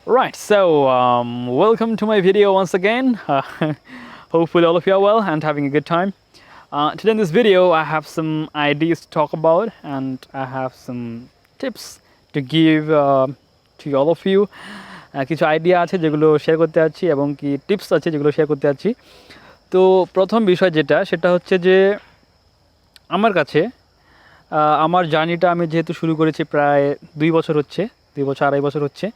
Right, so welcome to my video once again. Hopefully, all of you are well and having a good time. Today, in this video, I have some ideas to talk about and I have some tips to give to all of you. কিছু idea আছে যেগুলো share করতে যাচ্ছি এবং কি tips আছে যেগুলো share করতে যাচ্ছি। তো প্রথম বিষয় যেটা সেটা হচ্ছে যে আমার কাছে আমার জার্নিটা আমি যেহেতু শুরু করেছি প্রায় 2 বছর হচ্ছে, 2 বছর 2.5 বছর হচ্ছে।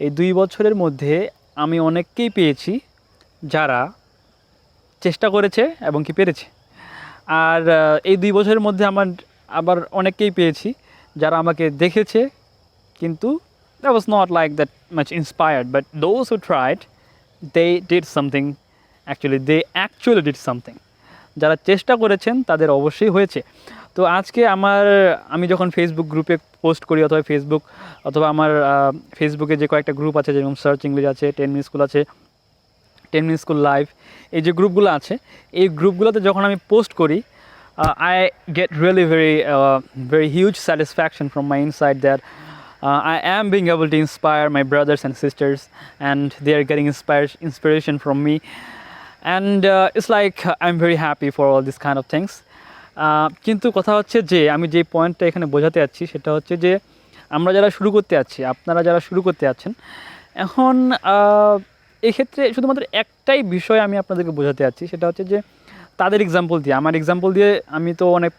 এই 2 বছরের মধ্যে আমি অনেককেই পেয়েছি যারা চেষ্টা করেছে এবং কি পেরেছে। আর এই 2 বছরের মধ্যে আমার আবার অনেককেই পেয়েছি যারা আমাকে দেখেছে কিন্তু that was not like that much inspired, but those who tried, they did something. They actually did something. যারা চেষ্টা করেছেন তাদের অবশ্যই হয়েছে। তো আজকে আমি যখন ফেসবুক গ্রুপে পোস্ট করি অথবা আমার ফেসবুকে যে কয়েকটা গ্রুপ আছে যেরকম সার্চ ইংলিশ আছে, 10 মিনিট স্কুল আছে, 10 মিনিট স্কুল লাইভ, এই যে গ্রুপগুলো আছে এই গ্রুপগুলোতে যখন আমি পোস্ট করি I get really very huge satisfaction from my inside that I am being able to inspire my brothers and sisters and they are getting inspiration from me. And it's like I'm very happy for all these kind of things. কিন্তু কথা হচ্ছে যে আমি যে পয়েন্টটা এখানে বোঝাতে যাচ্ছি সেটা হচ্ছে যে আমরা যারা শুরু করতে যাচ্ছি, আপনারা যারা শুরু করতে যাচ্ছেন, এখন এক্ষেত্রে শুধুমাত্র একটাই বিষয় আমি আপনাদেরকে বোঝাতে যাচ্ছি, সেটা হচ্ছে যে তাদের এক্সাম্পল দিয়ে, আমার এক্সাম্পল দিয়ে আমি তো অনেক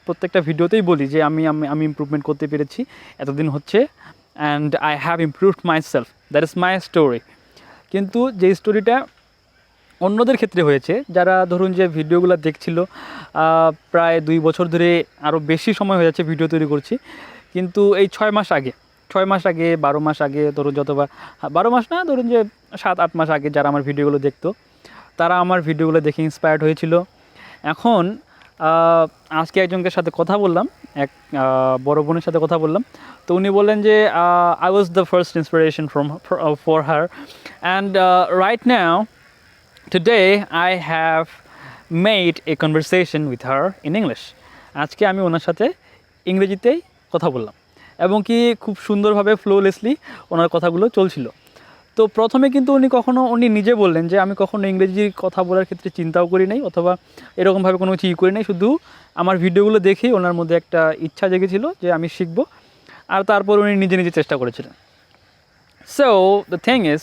প্রত্যেকটা ভিডিওতেই বলি যে আমি ইমপ্রুভমেন্ট করতে পেরেছি এতদিন হচ্ছে, and I have improved my self, that is my story. কিন্তু যে স্টোরিটা অন্যদের ক্ষেত্রে হয়েছে, যারা ধরুন যে ভিডিওগুলো দেখছিল প্রায় 2 বছর ধরে, আরও বেশি সময় হয়ে যাচ্ছে ভিডিও তৈরি করছি, কিন্তু এই 6 মাস আগে 12 মাস আগে ধরুন, যতবা 12 মাস না, ধরুন যে 7-8 মাস আগে যারা আমার ভিডিওগুলো দেখতো তারা আমার ভিডিওগুলো দেখে ইন্সপায়ার্ড হয়েছিল। এখন আজকে একজনকে সাথে কথা বললাম, এক বড় বোনের সাথে কথা বললাম, তো উনি বললেন যে I was the first inspiration for her, and right now today I have made a conversation with her in English. আজকে আমি ওনার সাথে ইংরেজিতেই কথা বললাম এবং কি খুব সুন্দরভাবে ফ্লোলেসলি ওনার কথাগুলো চলছিল। তো প্রথমে কিন্তু উনি নিজে বললেন যে আমি কখনো ইংরেজি কথা বলার ক্ষেত্রে চিন্তাও করি নাই অথবা এরকমভাবে কোনো কিছু করি নাই, শুধু আমার ভিডিওগুলো দেখেই ওনার মধ্যে একটা ইচ্ছা জেগেছিল যে আমি শিখব, আর তারপর উনি নিজে নিজে চেষ্টা করেছিলেন। So the thing is,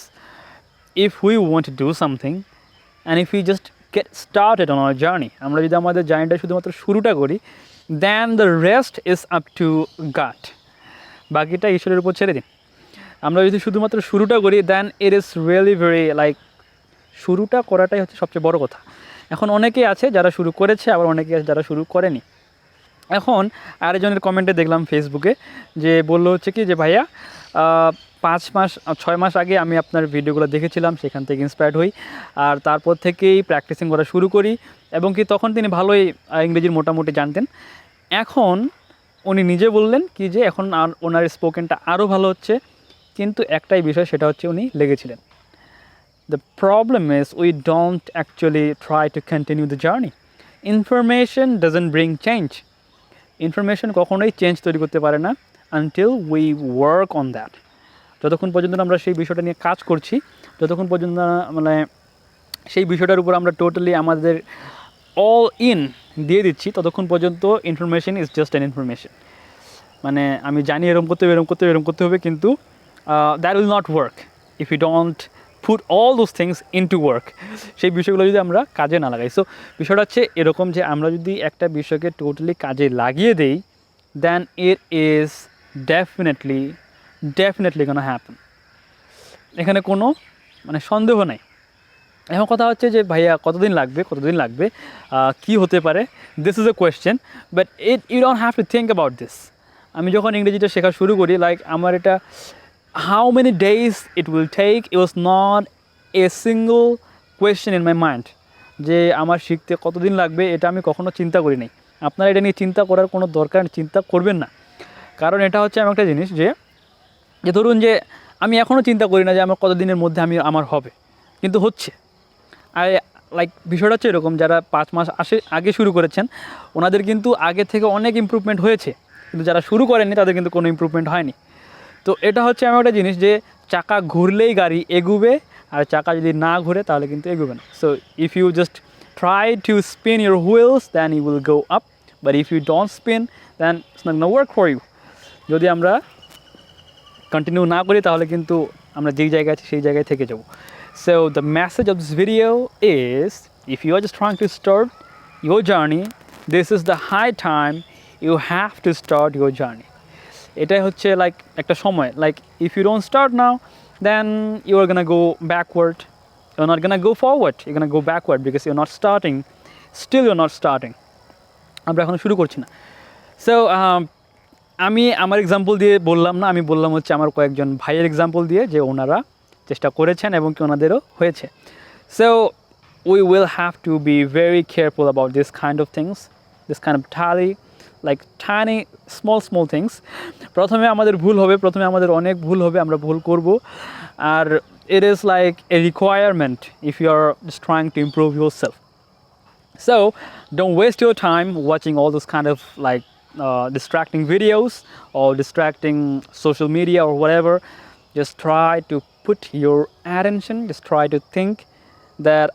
if we want to do something and if we just get started on our journey, আমরা যদি আমাদের জার্নিটা শুধুমাত্র শুরুটা করি, then the rest is up to God. বাকিটা ঈশ্বরের উপর ছেড়ে দিন। আমরা যদি শুধুমাত্র শুরুটা করি, then it is really very like, শুরুটা করাটাই হচ্ছে সবচেয়ে বড় কথা। এখন অনেকেই আছে যারা শুরু করেছে, আবার অনেকেই আছে যারা শুরু করেনি। এখন আরেকজনের কমেন্টে দেখলাম ফেসবুকে যে বললো হচ্ছে কি যে ভাইয়া 6 মাস আগে আমি আপনার ভিডিওগুলো দেখেছিলাম, সেখান থেকে ইন্সপায়ার্ড হই, আর তারপর থেকেই প্র্যাকটিসিং করা শুরু করি, এবং কি তখন তিনি ভালোই ইংরেজির মোটামুটি জানতেন। এখন উনি নিজে বললেন কি যে এখন ওনার স্পোকেনটা আরও ভালো হচ্ছে, কিন্তু একটাই বিষয়, সেটা হচ্ছে উনি লেগেছিলেন। The problem is we don't actually try to continue the journey. Information doesn't bring change. Information কখনোই চেঞ্জ তৈরি করতে পারে না until we work on that. যতক্ষণ পর্যন্ত আমরা সেই বিষয়টা নিয়ে কাজ করছি, যতক্ষণ পর্যন্ত মানে সেই বিষয়টার উপর আমরা টোটালি আমাদের অল ইন দিয়ে দিচ্ছি, ততক্ষণ পর্যন্ত information is just an information. মানে আমি জানি এরকম করতে হবে, কিন্তু that will not work if you don't put all those things into work. সেই বিষয়গুলো যদি আমরা কাজে না লাগাই। সো বিষয়টা হচ্ছে এরকম যে আমরা যদি একটা বিষয়কে টোটালি কাজে লাগিয়ে দেই, then it is definitely gonna happen. এখানে কোনো মানে সন্দেহ নাই। এখন কথা হচ্ছে যে ভাইয়া কতদিন লাগবে, কি হতে পারে, this is a question, but you don't have to think about this. আমি যখন ইংরেজিটা শেখা শুরু করি, লাইক আমার এটা how many days it will take, it was not a single question in my mind যে আমার শিখতে কতদিন লাগবে, এটা আমি কখনো চিন্তা করি নাই। আপনারা এটা নিয়ে চিন্তা করার কোনো দরকার, চিন্তা করবেন না। কারণ এটা হচ্ছে এমন একটা জিনিস যে ধরুন যে আমি এখনও চিন্তা করি না যে আমার কতদিনের মধ্যে আমার হবে, কিন্তু হচ্ছে। আর লাইক বিষয়টা হচ্ছে এরকম, যারা 5 মাস আগে শুরু করেছেন ওনাদের কিন্তু আগে থেকে অনেক ইমপ্রুভমেন্ট হয়েছে, কিন্তু যারা শুরু করেননি তাদের কিন্তু কোনো ইমপ্রুভমেন্ট হয়নি। তো এটা হচ্ছে এমন একটা জিনিস যে চাকা ঘুরলেই গাড়ি এগুবে, আর চাকা যদি না ঘুরে তাহলে কিন্তু এগুবে না। So if you just try to spin your wheels then you will go up, but if you don't spin then it's not gonna work for you. যদি আমরা কন্টিনিউ না করি তাহলে কিন্তু আমরা যেই জায়গায় আছি সেই জায়গায় থেকে যাব। So the message of this video is, if you are just trying to start your journey, this is the high time you have to start your journey. এটাই হচ্ছে লাইক একটা সময়, like if you don't start now then you are gonna go backward, you're not gonna go forward, you're gonna go backward because you're not starting, still you're not starting. আমরা এখন শুরু করছি না। So আমি আমার example দিয়ে বললাম না, আমি বললাম হচ্ছে আমার কয়েকজন ভাইয়ের এক্সাম্পল দিয়ে যে ওনারা চেষ্টা করেছেন এবং কি ওনাদেরও হয়েছে। So we will have to be very careful about this kind of things, this kind of tiny small things. প্রথমে আমাদের ভুল হবে, প্রথমে আমাদের অনেক ভুল হবে, আমরা ভুল করব। আর it is like a requirement if you are just trying to improve yourself. So don't waste your time watching all those kind of like distracting videos or distracting social media or whatever. Just try to put your attention, just try to think that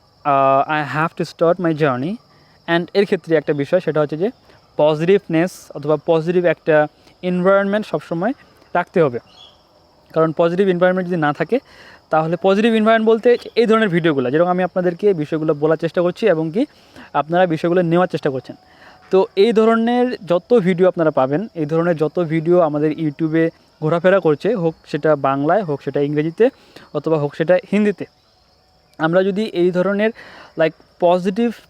I have to start my journey. And এর ক্ষেত্রে একটা বিষয় সেটা হচ্ছে যে positiveness অথবা positive একটা environment সবসময় রাখতে হবে। কারণ পজিটিভ এনভায়রনমেন্ট যদি না থাকে তাহলে পজিটিভ এনভায়রনমেন্ট বলতে এই ধরনের ভিডিওগুলো, যেরকম আমি আপনাদেরকে বিষয়গুলো বলার চেষ্টা করছি এবং কি আপনারা বিষয়গুলো নেওয়ার চেষ্টা করছেন। তো এই ধরনের যত ভিডিও আপনারা পাবেন, এই ধরনের যত ভিডিও আমাদের ইউটিউবে ঘোরাফেরা করছে, হোক সেটা বাংলায়, হোক সেটা ইংরেজিতে, অথবা হোক সেটা হিন্দিতে, আমরা যদি এই ধরনের লাইক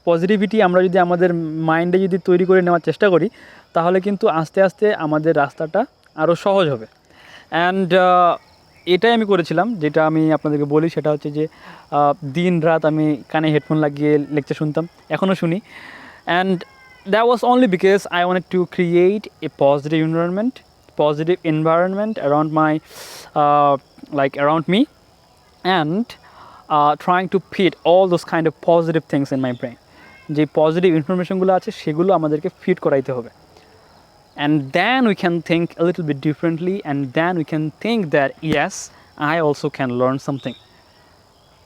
পজিটিভিটি আমরা যদি আমাদের মাইন্ডে যদি তৈরি করে নেওয়ার চেষ্টা করি তাহলে কিন্তু আস্তে আস্তে আমাদের রাস্তাটা আরও সহজ হবে। অ্যান্ড এটাই আমি করেছিলাম, যেটা আমি আপনাদেরকে বলি সেটা হচ্ছে যে দিন রাত আমি কানে হেডফোন লাগিয়ে লেকচার শুনতাম, এখনও শুনি। And that was only because I wanted to create a positive environment around my around me, and trying to fit all those kind of positive things in my brain. যে positive ইনফরমেশনগুলো আছে সেগুলো আমাদেরকে fit করাইতে হবে, and then we can think a little bit differently, and then we can think that yes, I also can learn something.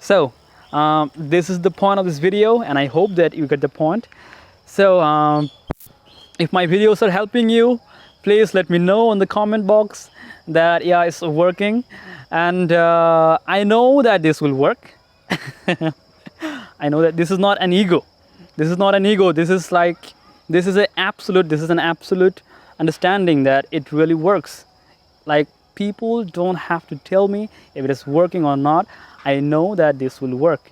So this is the point of this video, and I hope that you get the point. So if my videos are helping you, please let me know in the comment box that yeah, it's working, and I know that this will work. I know that this is not an ego. This is not an ego. This is an absolute understanding that it really works. Like, people don't have to tell me if it is working or not. I know that this will work.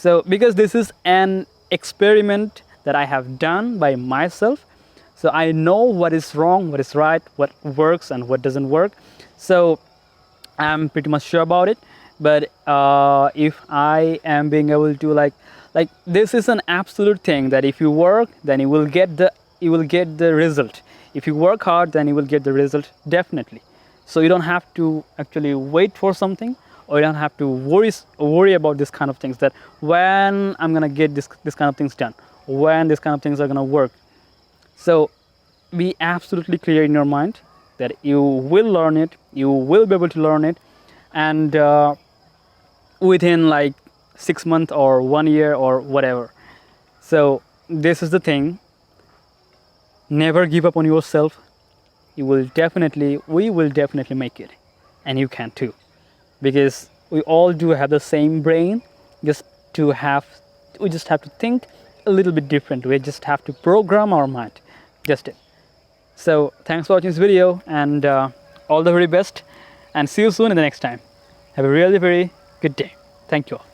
So because this is an experiment that I have done by myself, so I know what is wrong, what is right, what works and what doesn't work. So I'm pretty much sure about it. But if I am being able to like this is an absolute thing that if you work, then you will get the result. If you work hard, then you will get the result definitely. So you don't have to actually wait for something, or you don't have to worry about this kind of things, that when I'm gonna get this kind of things done, when these kind of things are gonna work. So be absolutely clear in your mind that you will learn it, you will be able to learn it, and within like 6 months or 1 year or whatever. So this is the thing, never give up on yourself. We will definitely make it, and you can too, because we all do have the same brain, we just have to think a little bit different. We just have to program our mind, just it. So thanks for watching this video, and all the very best, and see you soon in the next time. Have a really very good day. Thank you all.